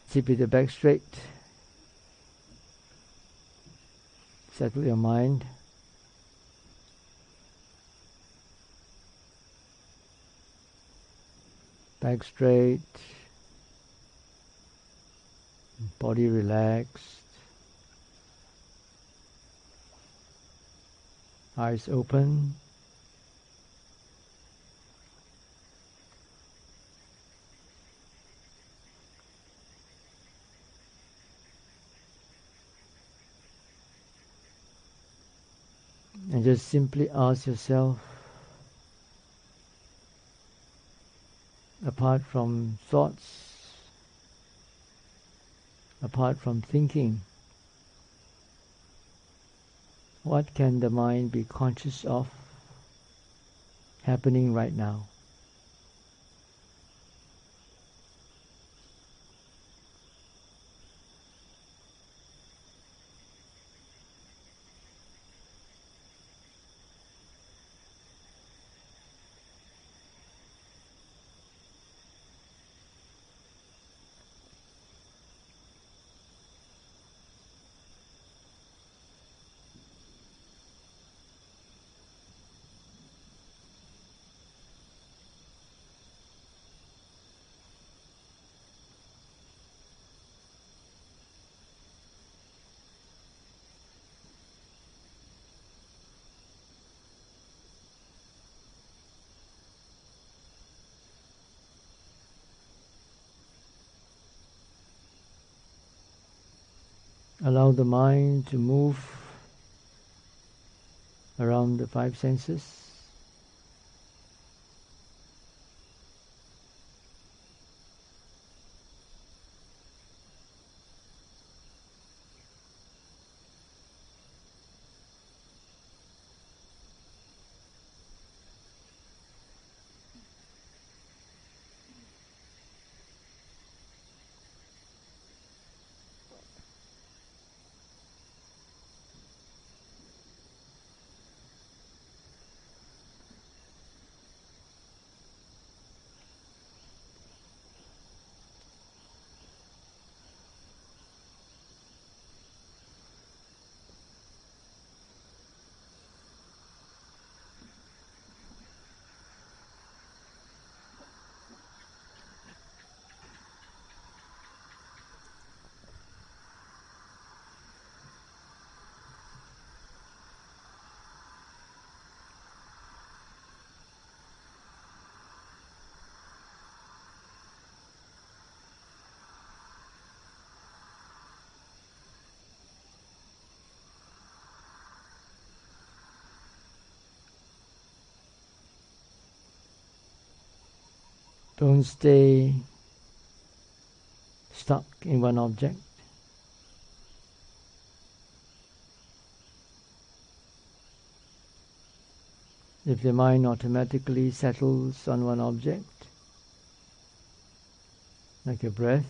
Sit with your back straight. Settle your mind. Back straight. Body relaxed. Eyes open. And just simply ask yourself, apart from thoughts, apart from thinking, what can the mind be conscious of happening right now? Allow the mind to move around the five senses. Don't stay stuck in one object. If the mind automatically settles on one object, like a breath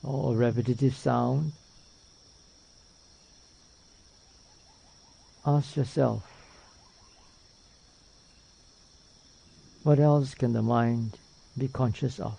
or a repetitive sound, ask yourself, what else can the mind be conscious of?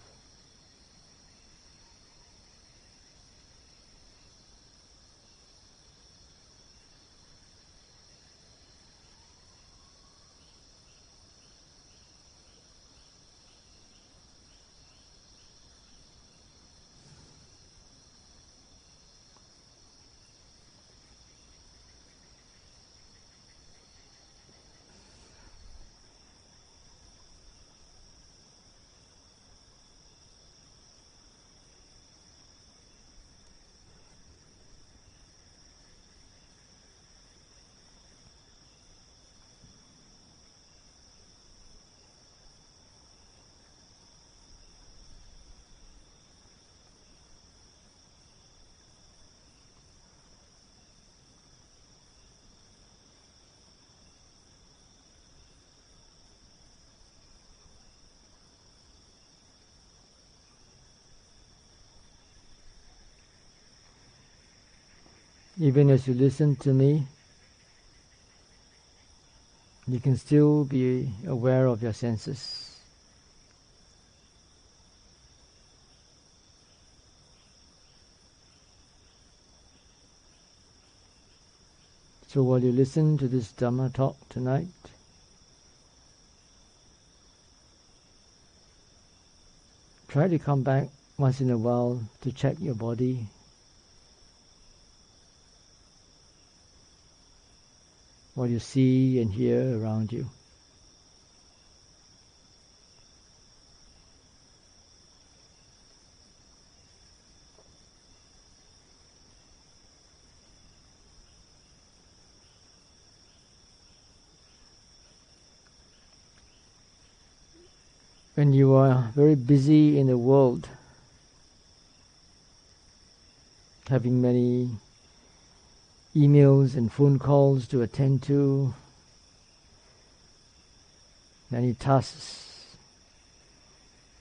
Even as you listen to me, you can still be aware of your senses. So while you listen to this Dhamma talk tonight, try to come back once in a while to check your body. What you see and hear around you. When you are very busy in the world, having many emails and phone calls to attend to, many tasks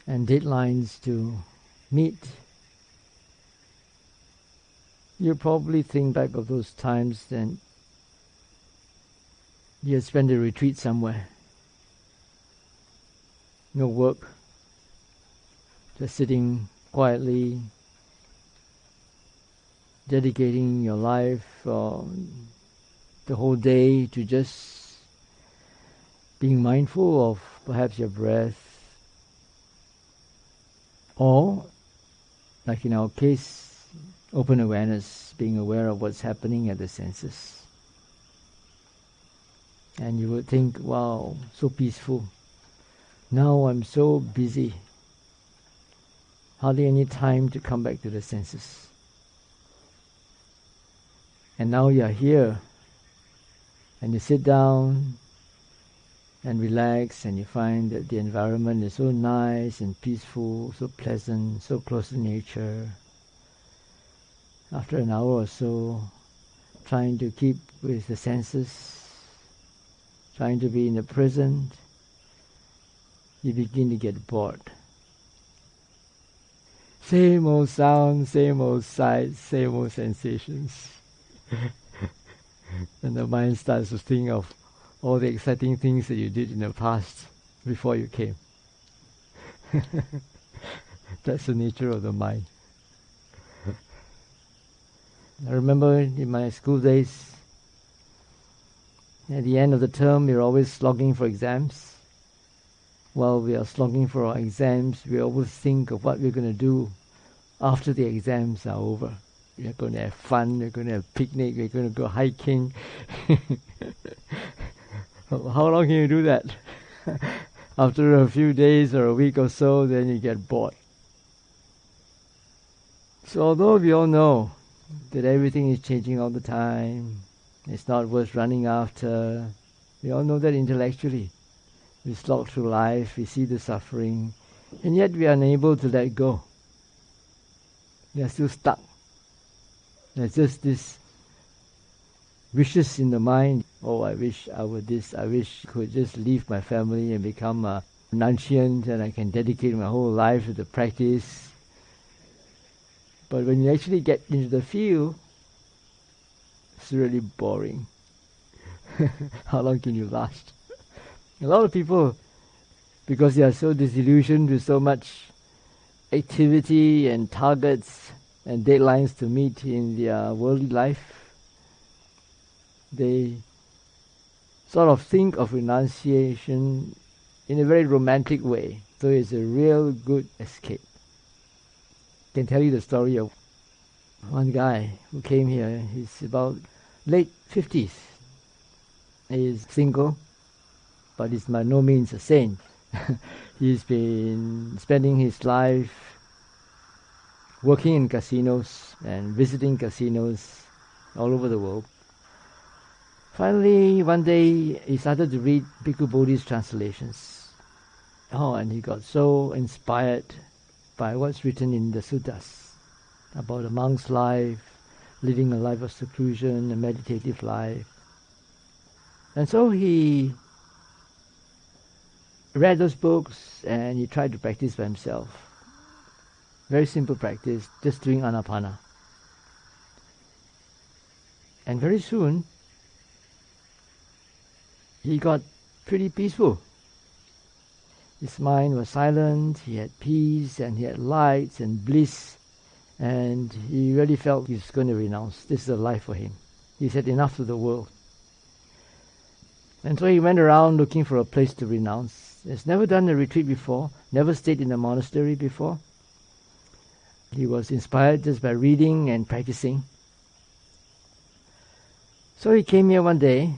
and deadlines to meet, you probably think back of those times then you spend a retreat somewhere. No work, just sitting quietly, dedicating your life the whole day to just being mindful of perhaps your breath, or, like in our case, open awareness, being aware of what's happening at the senses. And you would think, wow, so peaceful. Now I'm so busy, hardly any time to come back to the senses. And now you're here, and you sit down and relax, and you find that the environment is so nice and peaceful, so pleasant, so close to nature. After an hour or so, trying to keep with the senses, trying to be in the present, you begin to get bored. Same old sounds, same old sights, same old sensations. And the mind starts to think of all the exciting things that you did in the past before you came. That's the nature of the mind. I remember in my school days, at the end of the term, we're always slogging for exams. While we are slogging for our exams, we always think of what we're going to do after the exams are over. We're going to have fun, we're going to have picnic, we're going to go hiking. How long can you do that? After a few days or a week or so, then you get bored. So although we all know that everything is changing all the time, it's not worth running after, we all know that intellectually. We slog through life, we see the suffering, and yet we are unable to let go. We are still stuck. There's just this wishes in the mind. Oh, I wish I were this. I wish I could just leave my family and become a renunciant, and I can dedicate my whole life to the practice. But when you actually get into the field, it's really boring. How long can you last? A lot of people, because they are so disillusioned with so much activity and targets and deadlines to meet in their worldly life, they sort of think of renunciation in a very romantic way. So it's a real good escape. I can tell you the story of one guy who came here. He's about late 50s. He's single, but he's by no means a saint. He's been spending his life working in casinos and visiting casinos all over the world. Finally, one day, he started to read Bhikkhu Bodhi's translations. Oh, and he got so inspired by what's written in the suttas about a monk's life, living a life of seclusion, a meditative life. And so he read those books and he tried to practice by himself. Very simple practice, just doing anapana. And very soon, he got pretty peaceful. His mind was silent, he had peace, and he had lights and bliss, and he really felt he was going to renounce. This is a life for him. He said, enough of the world. And so he went around looking for a place to renounce. He's never done a retreat before, never stayed in a monastery before. He was inspired just by reading and practicing. So he came here one day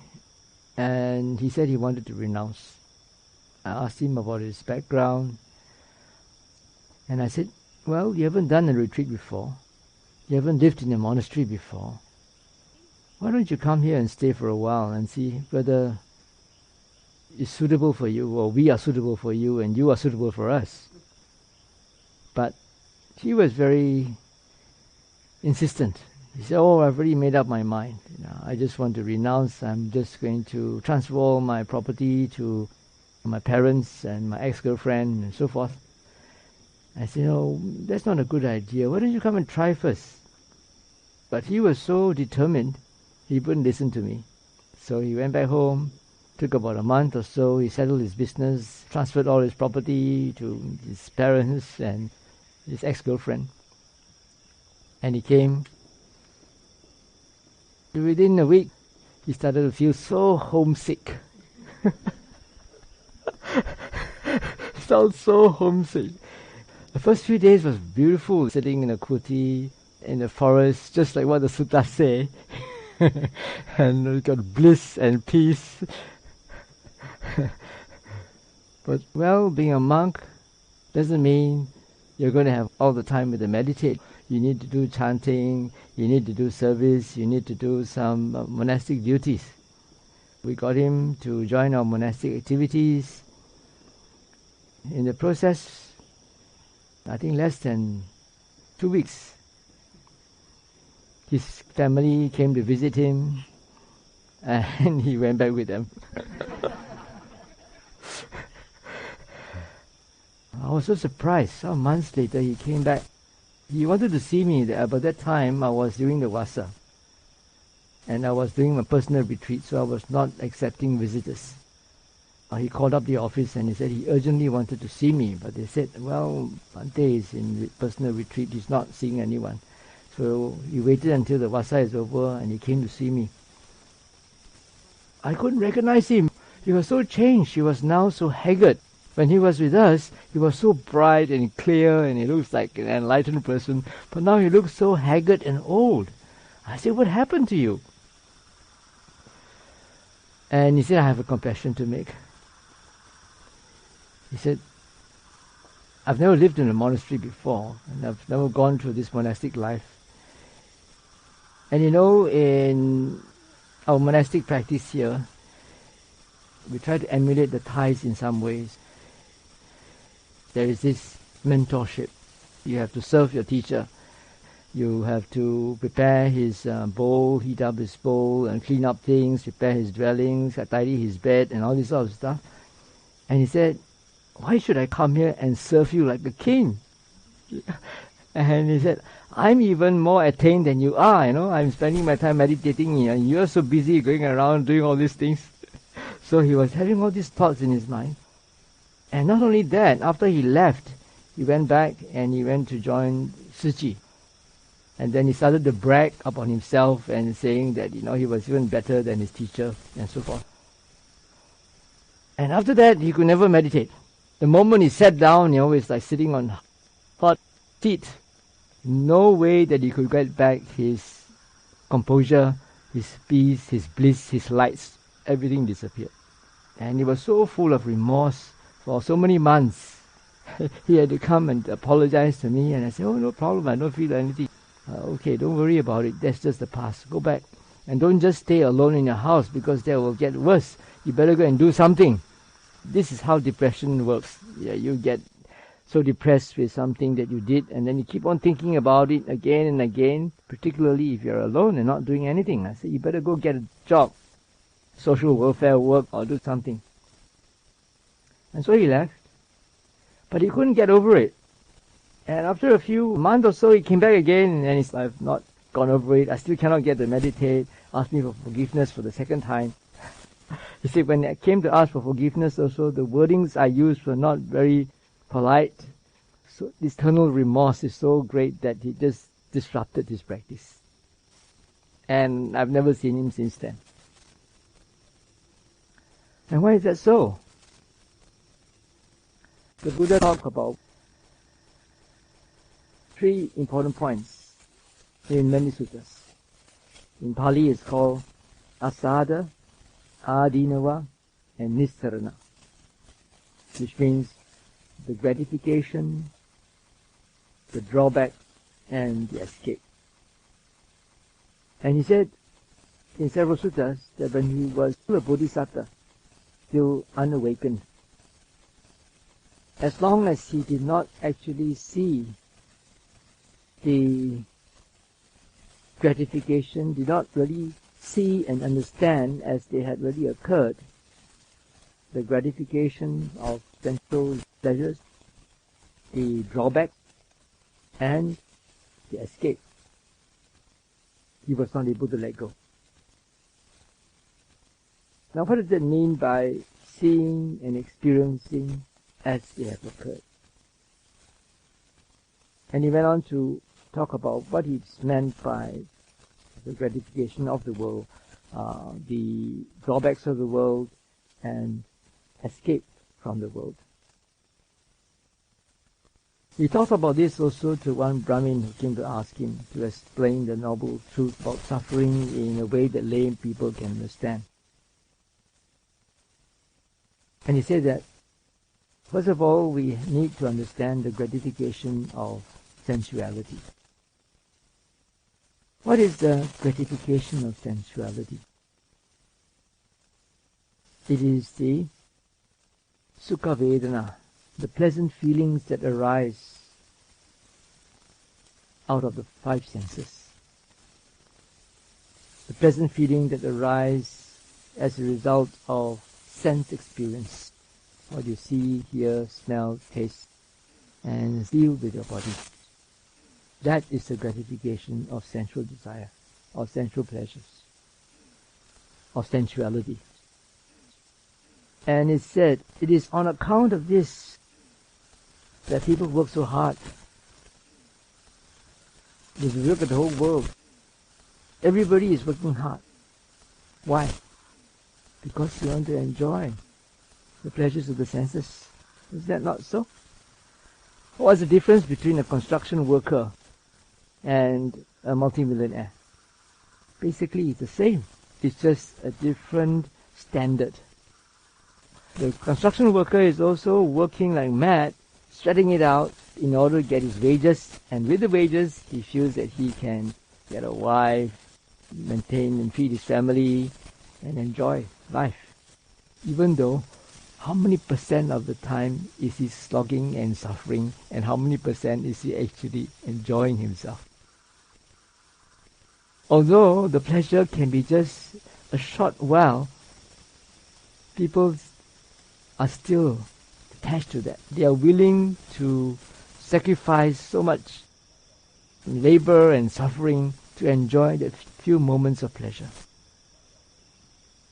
and he said he wanted to renounce. I asked him about his background. And I said, well, you haven't done a retreat before. You haven't lived in a monastery before. Why don't you come here and stay for a while and see whether it's suitable for you, or we are suitable for you and you are suitable for us. But he was very insistent. He said, oh, I've already made up my mind. I just want to renounce. I'm just going to transfer all my property to my parents and my ex-girlfriend and so forth. I said, no, that's not a good idea. Why don't you come and try first? But he was so determined, he wouldn't listen to me. So he went back home. Took about a month or so. He settled his business, transferred all his property to his parents and his ex-girlfriend. And he came. Within a week, he started to feel so homesick. He felt so homesick. The first few days was beautiful, sitting in a kuti in the forest, just like what the suttas say. And we got bliss and peace. But, well, being a monk doesn't mean you're going to have all the time to meditate. You need to do chanting, you need to do service, you need to do some monastic duties. We got him to join our monastic activities. In the process, I think less than 2 weeks, his family came to visit him and he went back with them. I was so surprised. Some months later he came back. He wanted to see me, but that time I was doing the Vasa. And I was doing my personal retreat, so I was not accepting visitors. He called up the office and he said he urgently wanted to see me. But they said, well, Bhante is in personal retreat, he's not seeing anyone. So he waited until the Vasa is over and he came to see me. I couldn't recognize him. He was so changed. He was now so haggard. When he was with us, he was so bright and clear and he looks like an enlightened person. But now he looks so haggard and old. I said, what happened to you? And he said, I have a confession to make. He said, I've never lived in a monastery before and I've never gone through this monastic life. And in our monastic practice here, we try to emulate the Thais in some ways. There is this mentorship. You have to serve your teacher. You have to prepare his bowl, heat up his bowl and clean up things, prepare his dwellings, tidy his bed and all this sort of stuff. And he said, why should I come here and serve you like a king? And he said, I'm even more attained than you are, I'm spending my time meditating, and you're so busy going around doing all these things. So he was having all these thoughts in his mind. And not only that, after he left, he went back and he went to join Suchi. And then he started to brag upon himself and saying that, he was even better than his teacher and so forth. And after that, he could never meditate. The moment he sat down, it's like sitting on hot seat. No way that he could get back his composure, his peace, his bliss, his lights. Everything disappeared. And he was so full of remorse for so many months. He had to come and apologize to me, and I said, oh, no problem, I don't feel anything. Okay, don't worry about it, that's just the past. Go back. And don't just stay alone in your house, because that will get worse. You better go and do something. This is how depression works. You get so depressed with something that you did, and then you keep on thinking about it again and again, particularly if you're alone and not doing anything. I said, you better go get a job, social welfare work, or do something. And so he left. But he couldn't get over it. And after a few months or so, he came back again, and he said, I've not gone over it. I still cannot get to meditate. Asked me for forgiveness for the second time. He said, when I came to ask for forgiveness also, the wordings I used were not very polite. So this eternal remorse is so great that he just disrupted his practice. And I've never seen him since then. And why is that so? The Buddha talked about 3 important points in many suttas. In Pali it's called asada, adinava, and nissarana, which means the gratification, the drawback, and the escape. And he said in several suttas that when he was still a bodhisattva, still unawakened, as long as he did not actually see the gratification, did not really see and understand as they had really occurred, the gratification of sensual pleasures, the drawback, and the escape, he was not able to let go. Now what does that mean by seeing and experiencing as they have occurred? And he went on to talk about what he meant by the gratification of the world, the drawbacks of the world, and escape from the world. He talked about this also to one Brahmin who came to ask him to explain the noble truth about suffering in a way that lay people can understand. And he said that, first of all, we need to understand the gratification of sensuality. What is the gratification of sensuality? It is the sukha vedana, the pleasant feelings that arise out of the 5 senses. The pleasant feeling that arise as a result of sense experience, what you see, hear, smell, taste, and feel with your body. That is the gratification of sensual desire, of sensual pleasures, of sensuality. And it said, it is on account of this that people work so hard. If you look at the whole world, everybody is working hard. Why? Because you want to enjoy the pleasures of the senses. Is that not so? What's the difference between a construction worker and a multimillionaire? Basically, it's the same. It's just a different standard. The construction worker is also working like mad, sweating it out in order to get his wages, and with the wages he feels that he can get a wife, maintain and feed his family, and enjoy life. Even though, how many percent of the time is he slogging and suffering, and how many percent is he actually enjoying himself? Although the pleasure can be just a short while, people are still attached to that. They are willing to sacrifice so much labor and suffering to enjoy the few moments of pleasure.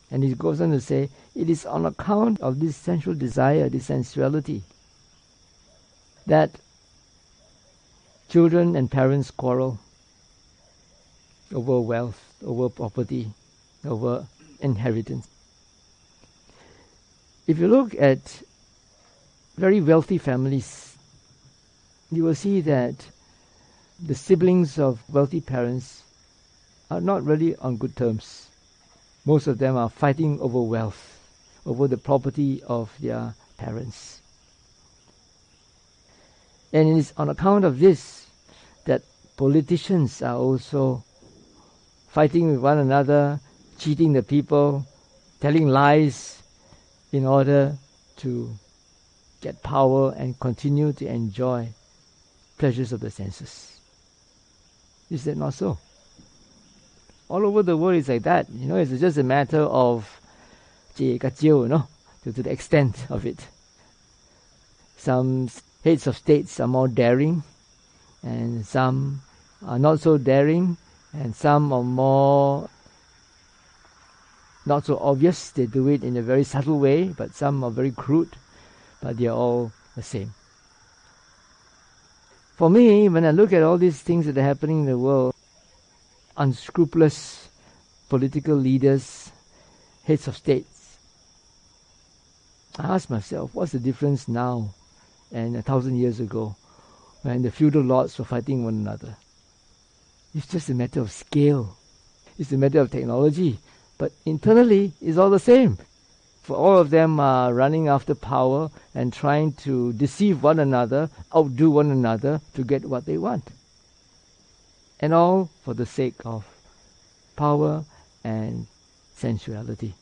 And he goes on to say, it is on account of this sensual desire, this sensuality, that children and parents quarrel over wealth, over property, over inheritance. If you look at very wealthy families, you will see that the siblings of wealthy parents are not really on good terms. Most of them are fighting over wealth, over the property of their parents. And it is on account of this that politicians are also fighting with one another, cheating the people, telling lies in order to get power and continue to enjoy pleasures of the senses. Is that not so? All over the world it's like that. It's just a matter of to the extent of it. Some heads of states are more daring, and some are not so daring, and some are more not so obvious. They do it in a very subtle way, but some are very crude, but they are all the same. For me, when I look at all these things that are happening in the world, unscrupulous political leaders, heads of states, I ask myself, what's the difference now and 1,000 years ago when the feudal lords were fighting one another? It's just a matter of scale. It's a matter of technology. But internally, it's all the same. For all of them are running after power and trying to deceive one another, outdo one another to get what they want. And all for the sake of power and sensuality.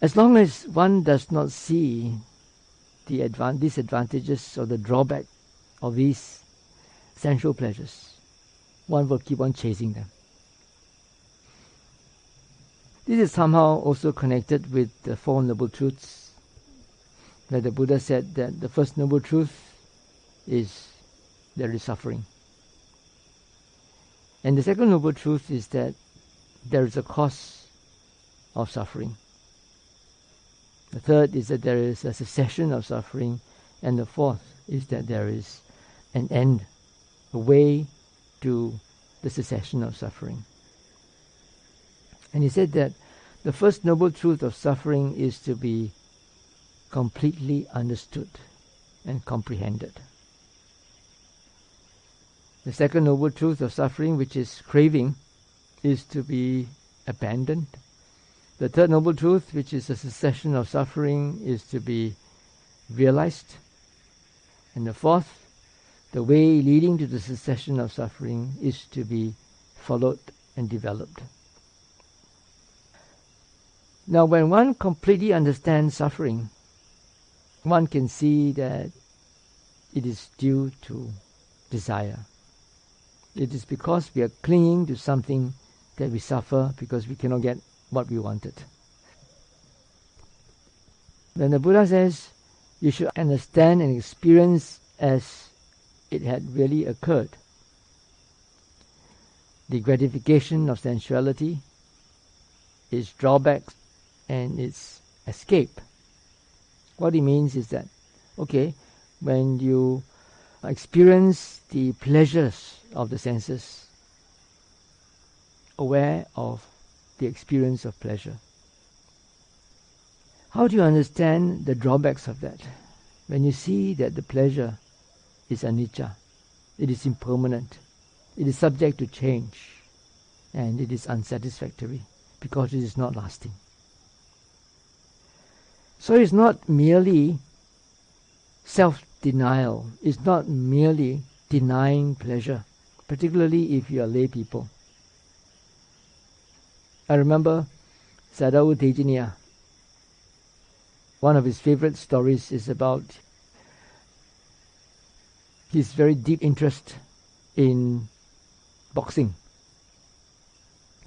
As long as one does not see the disadvantages or the drawback of these sensual pleasures, one will keep on chasing them. This is somehow also connected with the Four Noble Truths, where the Buddha said that the first noble truth is there is suffering. And the second noble truth is that there is a cause of suffering. The third is that there is a cessation of suffering. And the fourth is that there is an end, a way to the cessation of suffering. And he said that the first noble truth of suffering is to be completely understood and comprehended. The second noble truth of suffering, which is craving, is to be abandoned. The third noble truth, which is the cessation of suffering, is to be realized. And the fourth, the way leading to the cessation of suffering, is to be followed and developed. Now, when one completely understands suffering, one can see that it is due to desire. It is because we are clinging to something that we suffer because we cannot get what we wanted. Then the Buddha says, you should understand and experience as it had really occurred. The gratification of sensuality, its drawbacks, and its escape. What it means is that, okay, when you experience the pleasures of the senses, aware of the experience of pleasure. How do you understand the drawbacks of that? When you see that the pleasure is anicca, it is impermanent, it is subject to change, and it is unsatisfactory because it is not lasting. So it's not merely self-denial, it's not merely denying pleasure, particularly if you are lay people. I remember Sadhu Tejaniya. One of his favorite stories is about his very deep interest in boxing.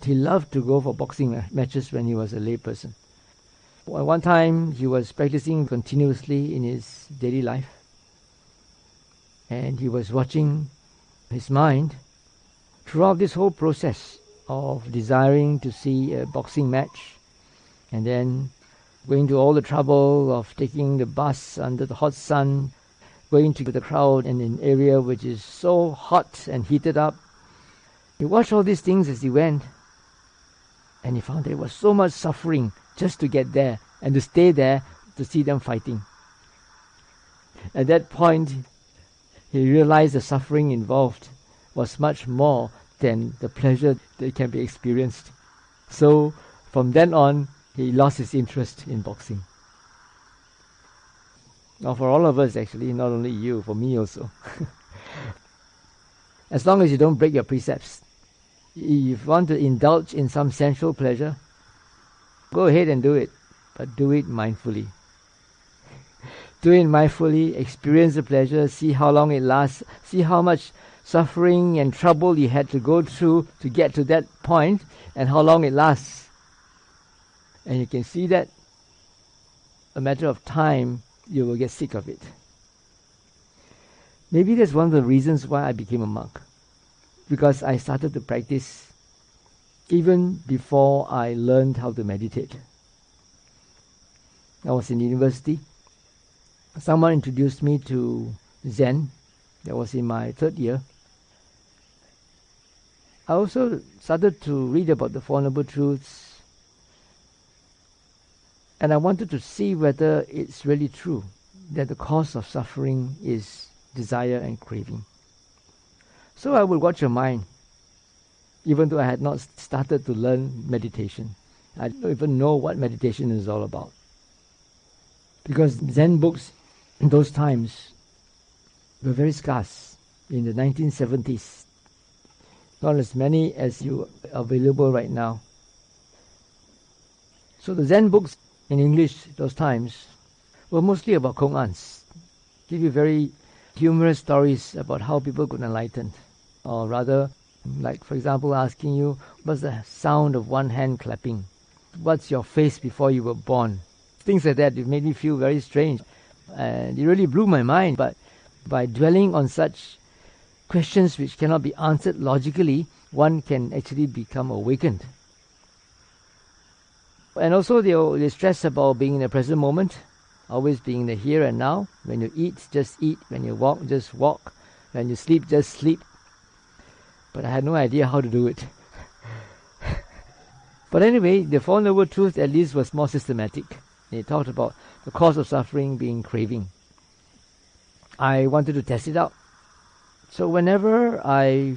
He loved to go for boxing matches when he was a lay person. One time he was practicing continuously in his daily life, and he was watching his mind throughout this whole process of desiring to see a boxing match, and then going to all the trouble of taking the bus under the hot sun, going to the crowd in an area which is so hot and heated up. He watched all these things as he went, and he found there was so much suffering just to get there and to stay there to see them fighting. At that point, he realized the suffering involved was much more than the pleasure that can be experienced. So from then on, he lost his interest in boxing. Now for all of us actually, not only you, for me also. As long as you don't break your precepts. If you want to indulge in some sensual pleasure, go ahead and do it, but do it mindfully. Do it mindfully, experience the pleasure, see how long it lasts, see how much suffering and trouble you had to go through to get to that point, and how long it lasts. And you can see that a matter of time, you will get sick of it. Maybe that's one of the reasons why I became a monk. Because I started to practice even before I learned how to meditate. I was in university. Someone introduced me to Zen. That was in my third year. I also started to read about the Four Noble Truths. And I wanted to see whether it's really true that the cause of suffering is desire and craving. So I would watch your mind, even though I had not started to learn meditation. I don't even know what meditation is all about. Because Zen books in those times were very scarce in the 1970s. Not as many as you are available right now. So the Zen books in English those times were mostly about koans. Give you very humorous stories about how people got enlightened. Or rather, like for example, asking you, what's the sound of one hand clapping? What's your face before you were born? Things like that. It made me feel very strange. And it really blew my mind. But by dwelling on such questions which cannot be answered logically, one can actually become awakened. And also they stress about being in the present moment, always being in the here and now. When you eat, just eat. When you walk, just walk. When you sleep, just sleep. But I had no idea how to do it. But anyway, the Four Noble Truths at least was more systematic. They talked about the cause of suffering being craving. I wanted to test it out. So whenever I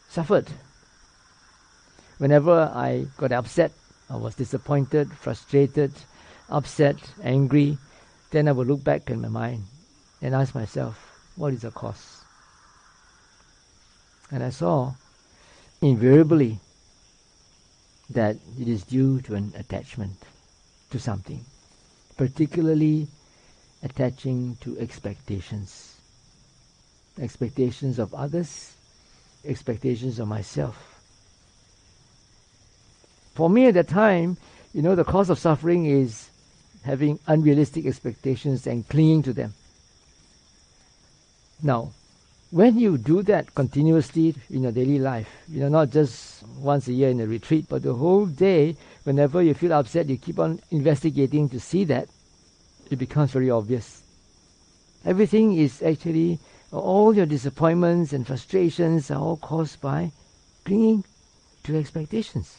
suffered, whenever I got upset, I was disappointed, frustrated, upset, angry, then I would look back in my mind and ask myself, what is the cause? And I saw invariably that it is due to an attachment to something, particularly attaching to expectations. Expectations of others, expectations of myself. For me at that time, the cause of suffering is having unrealistic expectations and clinging to them. Now, when you do that continuously in your daily life, not just once a year in a retreat, but the whole day, whenever you feel upset, you keep on investigating to see that, it becomes very obvious. Everything is actually, all your disappointments and frustrations are all caused by clinging to expectations.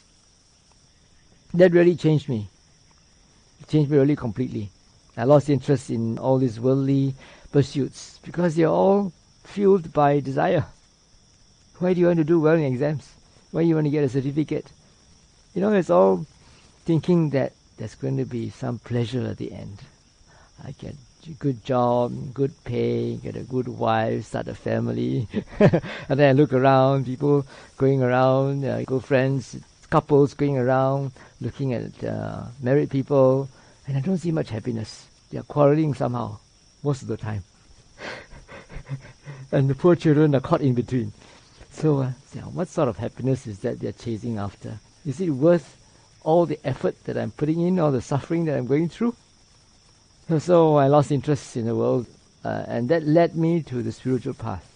That really changed me. It changed me really completely. I lost interest in all these worldly pursuits because they're all fueled by desire. Why do you want to do well in exams? Why do you want to get a certificate? It's all thinking that there's going to be some pleasure at the end. I get a good job, good pay, get a good wife, start a family. And then I look around, people going around, girlfriends, couples going around, looking at married people, and I don't see much happiness. They are quarreling somehow, most of the time. And the poor children are caught in between. So what sort of happiness is that they're chasing after? Is it worth all the effort that I'm putting in, all the suffering that I'm going through? So I lost interest in the world, and that led me to the spiritual path.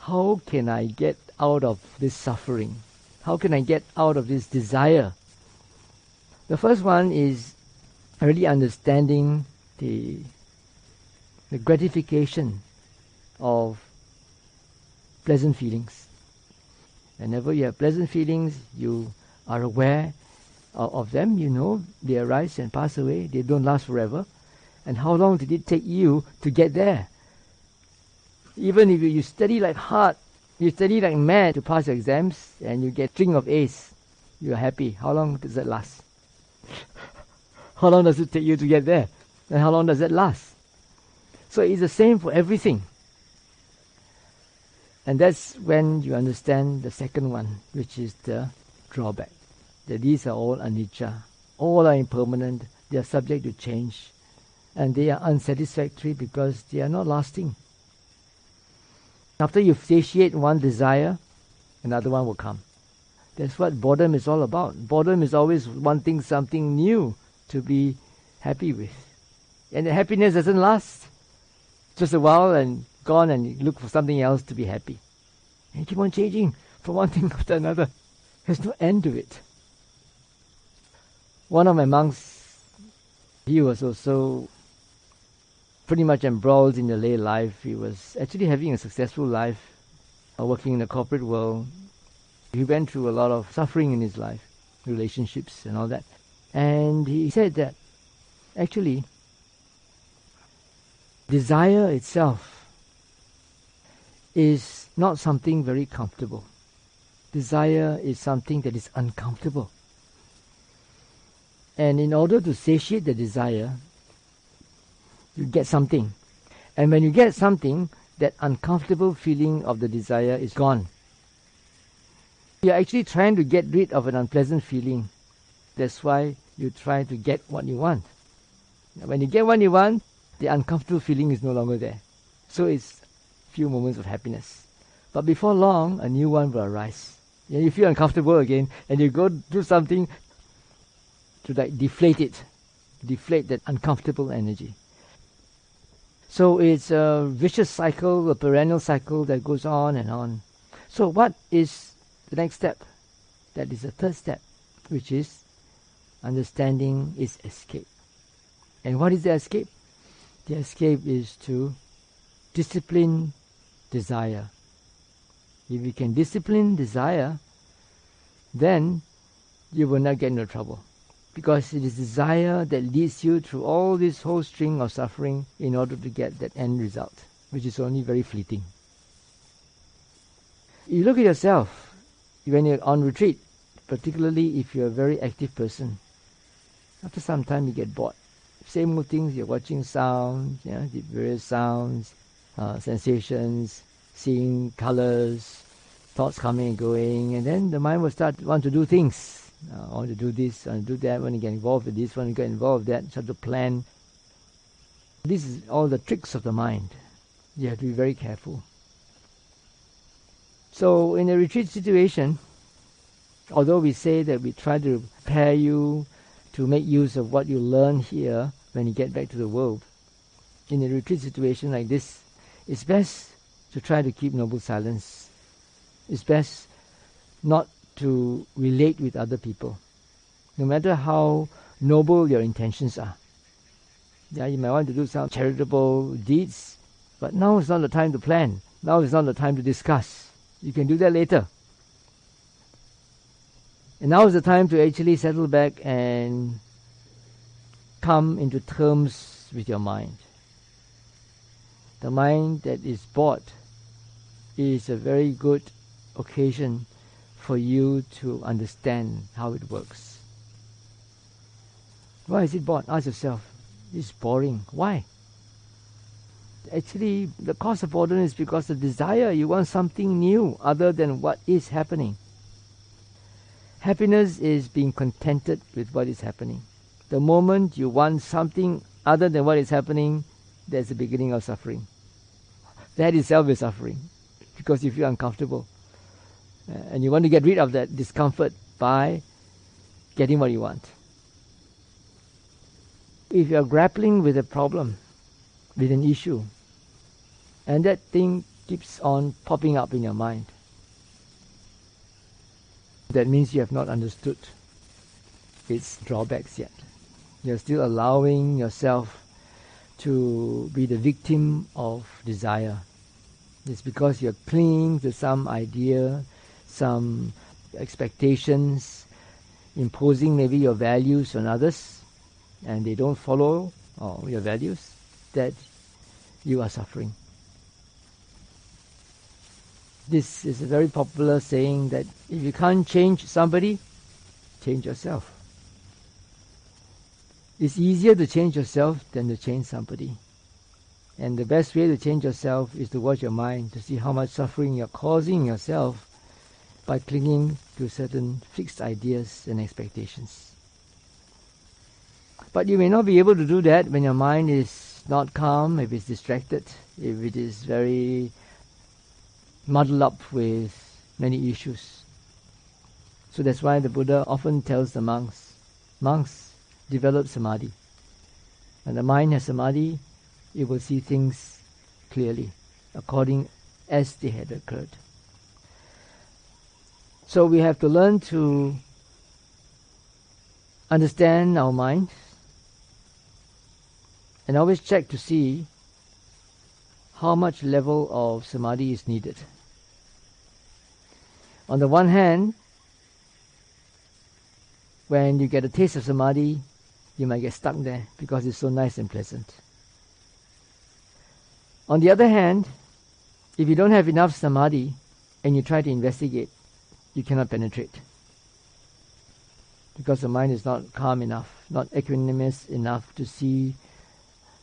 How can I get out of this suffering? How can I get out of this desire? The first one is really understanding the gratification of pleasant feelings. Whenever you have pleasant feelings, you are aware of them, they arise and pass away, they don't last forever. And how long did it take you to get there? Even if you study like hard, you study like mad to pass your exams, and you get string of A's, you're happy. How long does that last? How long does it take you to get there? And how long does that last? So it's the same for everything. And that's when you understand the second one, which is the drawback. That these are all anicca. All are impermanent. They are subject to change. And they are unsatisfactory because they are not lasting. After you satiate one desire, another one will come. That's what boredom is all about. Boredom is always wanting something new to be happy with. And the happiness doesn't last. Just a while and gone, and you look for something else to be happy. And you keep on changing from one thing after another. There's no end to it. One of my monks, he was also pretty much embroiled in the lay life. He was actually having a successful life, working in the corporate world. He went through a lot of suffering in his life, relationships and all that. And he said that Actually, desire itself is not something very comfortable. Desire is something that is uncomfortable. And in order to satiate the desire, you get something. And when you get something, that uncomfortable feeling of the desire is gone. You're actually trying to get rid of an unpleasant feeling. That's why you try to get what you want. When you get what you want, the uncomfortable feeling is no longer there. So it's a few moments of happiness. But before long, a new one will arise. You feel uncomfortable again, and you go do something to deflate it, deflate that uncomfortable energy. So it's a vicious cycle, a perennial cycle that goes on and on. So what is the next step? That is the third step, which is understanding is escape. And what is the escape? The escape is to discipline desire. If you can discipline desire, then you will not get into trouble. Because it is desire that leads you through all this whole string of suffering in order to get that end result, which is only very fleeting. You look at yourself when you're on retreat, particularly if you're a very active person. After some time you get bored. Same old things, you're watching sounds, the various sounds, sensations, seeing colors, thoughts coming and going, and then the mind will start to want to do things. I want to do this, I want to do that, I want to get involved with this, I want to get involved with that, start to plan. This is all the tricks of the mind. You have to be very careful. So in a retreat situation, although we say that we try to prepare you to make use of what you learn here when you get back to the world, in a retreat situation like this, it's best to try to keep noble silence. It's best not to relate with other people, no matter how noble your intentions are. You might want to do some charitable deeds, but now is not the time to plan. Now is not the time to discuss. You can do that later. And now is the time to actually settle back and come into terms with your mind. The mind that is bored is a very good occasion for you to understand how it works. Why is it bored? Ask yourself. It's boring. Why? Actually, the cause of boredom is because the desire, you want something new other than what is happening. Happiness is being contented with what is happening. The moment you want something other than what is happening, that's the beginning of suffering. That itself is suffering, because you feel uncomfortable. And you want to get rid of that discomfort by getting what you want. If you are grappling with a problem, with an issue, and that thing keeps on popping up in your mind, that means you have not understood its drawbacks yet. You're still allowing yourself to be the victim of desire. It's because you're clinging to some idea, some expectations, imposing maybe your values on others, and they don't follow your values, that you are suffering. This is a very popular saying that if you can't change somebody, change yourself. It's easier to change yourself than to change somebody. And the best way to change yourself is to watch your mind, to see how much suffering you're causing yourself by clinging to certain fixed ideas and expectations. But you may not be able to do that when your mind is not calm, if it's distracted, if it is very muddled up with many issues. So that's why the Buddha often tells the monks, develop samadhi. When the mind has samadhi, it will see things clearly, according as they had occurred. So we have to learn to understand our mind and always check to see how much level of samadhi is needed. On the one hand, when you get a taste of samadhi, you might get stuck there because it's so nice and pleasant. On the other hand, if you don't have enough samadhi and you try to investigate, you cannot penetrate. Because the mind is not calm enough, not equanimous enough to see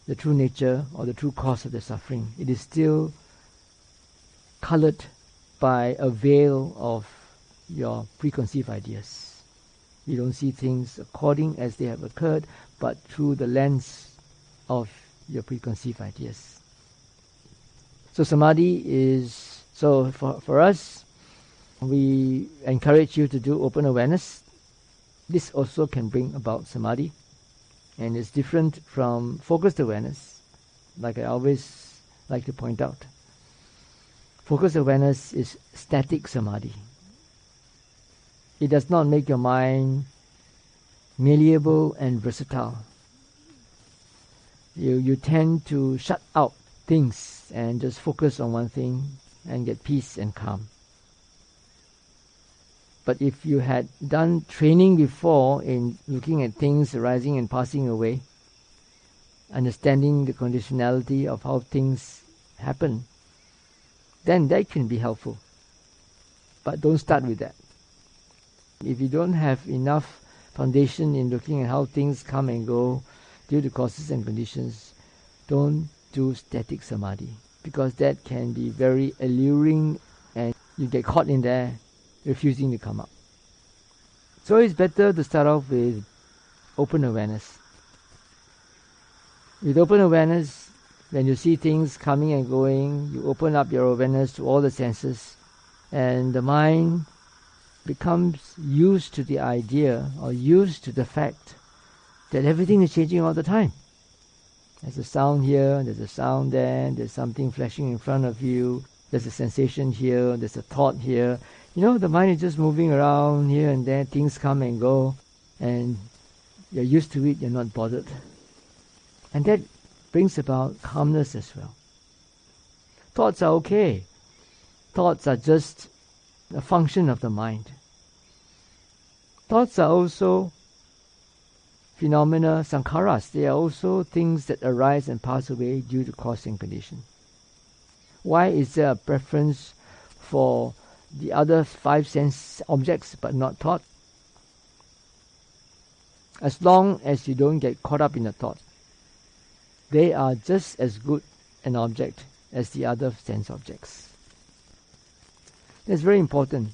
the true nature or the true cause of the suffering. It is still colored by a veil of your preconceived ideas. You don't see things according as they have occurred, but through the lens of your preconceived ideas. So samadhi is, so for us, we encourage you to do open awareness. This also can bring about samadhi, and it's different from focused awareness, like I always like to point out. Focused awareness is static samadhi. It does not make your mind malleable and versatile. You tend to shut out things and just focus on one thing and get peace and calm. But if you had done training before in looking at things arising and passing away, understanding the conditionality of how things happen, then that can be helpful. But don't start with that. If you don't have enough foundation in looking at how things come and go due to causes and conditions, don't do static samadhi, because that can be very alluring and you get caught in there refusing to come up. So it's better to start off with open awareness. With open awareness, when you see things coming and going, you open up your awareness to all the senses, and the mind becomes used to the idea or used to the fact that everything is changing all the time. There's a sound here, there's a sound there, there's something flashing in front of you, there's a sensation here, there's a thought here. The mind is just moving around here and there, things come and go, and you're used to it, you're not bothered. And that brings about calmness as well. Thoughts are okay. Thoughts are just a function of the mind. Thoughts are also phenomena, sankharas. They are also things that arise and pass away due to cause and condition. Why is there a preference for the other 5 sense objects but not thought? As long as you don't get caught up in a thought, they are just as good an object as the other sense objects. That's very important.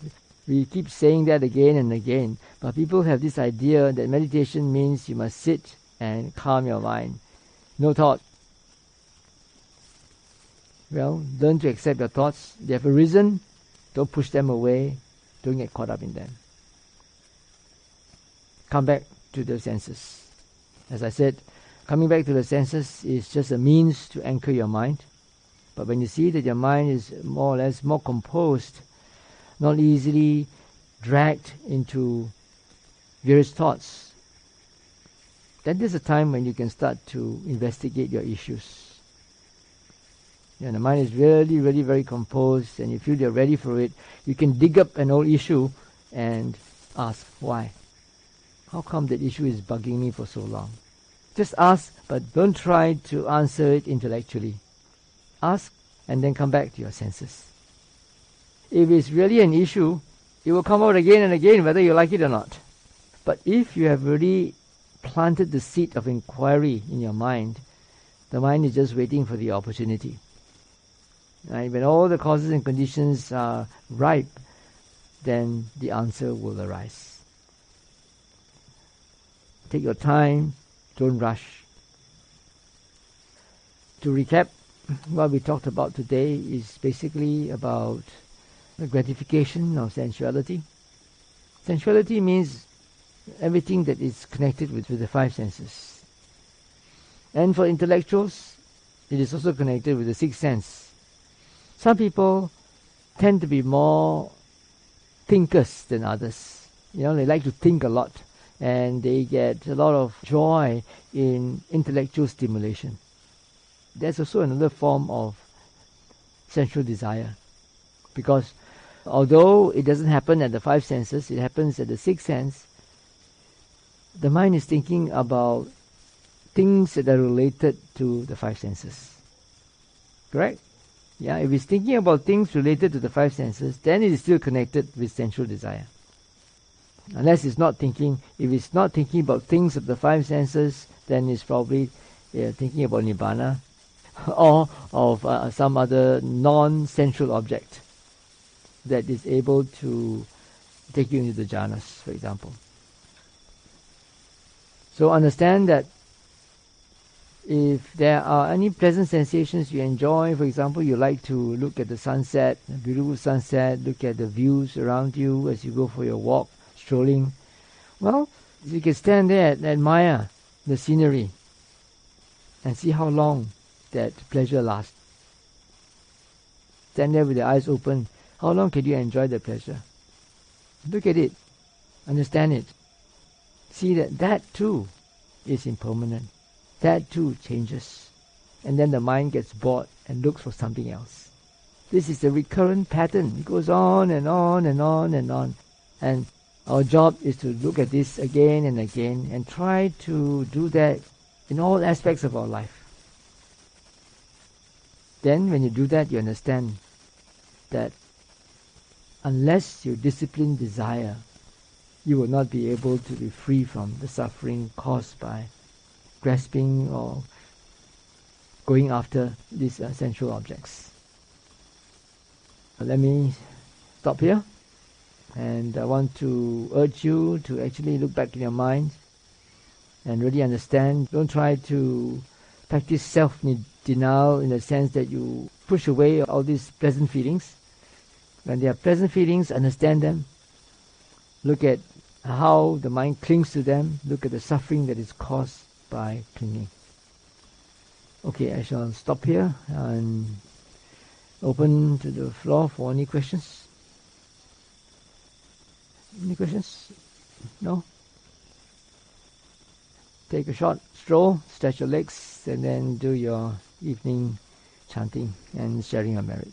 We keep saying that again and again, but people have this idea that meditation means you must sit and calm your mind. No thought. Well, learn to accept your thoughts. They have arisen. Don't push them away. Don't get caught up in them. Come back to the senses. As I said, coming back to the senses is just a means to anchor your mind. But when you see that your mind is more or less more composed, not easily dragged into various thoughts, then there's a time when you can start to investigate your issues. The mind is really, really very composed, and you feel you're ready for it. You can dig up an old issue and ask, why? How come that issue is bugging me for so long? Just ask, but don't try to answer it intellectually. Ask and then come back to your senses. If it's really an issue, it will come out again and again whether you like it or not. But if you have already planted the seed of inquiry in your mind, the mind is just waiting for the opportunity. Right? When all the causes and conditions are ripe, then the answer will arise. Take your time, don't rush. To recap, what we talked about today is basically about the gratification of sensuality. Sensuality means everything that is connected with the 5 senses. And for intellectuals, it is also connected with the 6th sense. Some people tend to be more thinkers than others. They like to think a lot, and they get a lot of joy in intellectual stimulation. That's also another form of sensual desire, because although it doesn't happen at the 5 senses, it happens at the 6th sense. the mind is thinking about things that are related to the five senses. Correct? Yeah, if it's thinking about things related to the five senses, then it is still connected with sensual desire. Unless it's not thinking, if it's not thinking about things of the five senses, then it's probably thinking about Nibbana or of some other non-sensual object that is able to take you into the jhanas, for example. So understand that if there are any pleasant sensations you enjoy, for example, you like to look at the sunset, a beautiful sunset, look at the views around you as you go for your walk, strolling, well, you can stand there and admire the scenery and see how long that pleasure lasts. Stand there with your eyes open. How long can you enjoy the pleasure? Look at it. Understand it. See that too is impermanent. That too changes. And then the mind gets bored and looks for something else. This is a recurrent pattern. It goes on and on and on and on. And our job is to look at this again and again and try to do that in all aspects of our life. Then when you do that, you understand that unless you discipline desire, you will not be able to be free from the suffering caused by grasping or going after these sensual objects. Let me stop here, and I want to urge you to actually look back in your mind and really understand. Don't try to practice self-denial in the sense that you push away all these pleasant feelings. When there are pleasant feelings, understand them. Look at how the mind clings to them. Look at the suffering that is caused by clinging. Okay, I shall stop here and open to the floor for any questions. Any questions? No? Take a short stroll, stretch your legs, and then do your evening chanting and sharing your merit.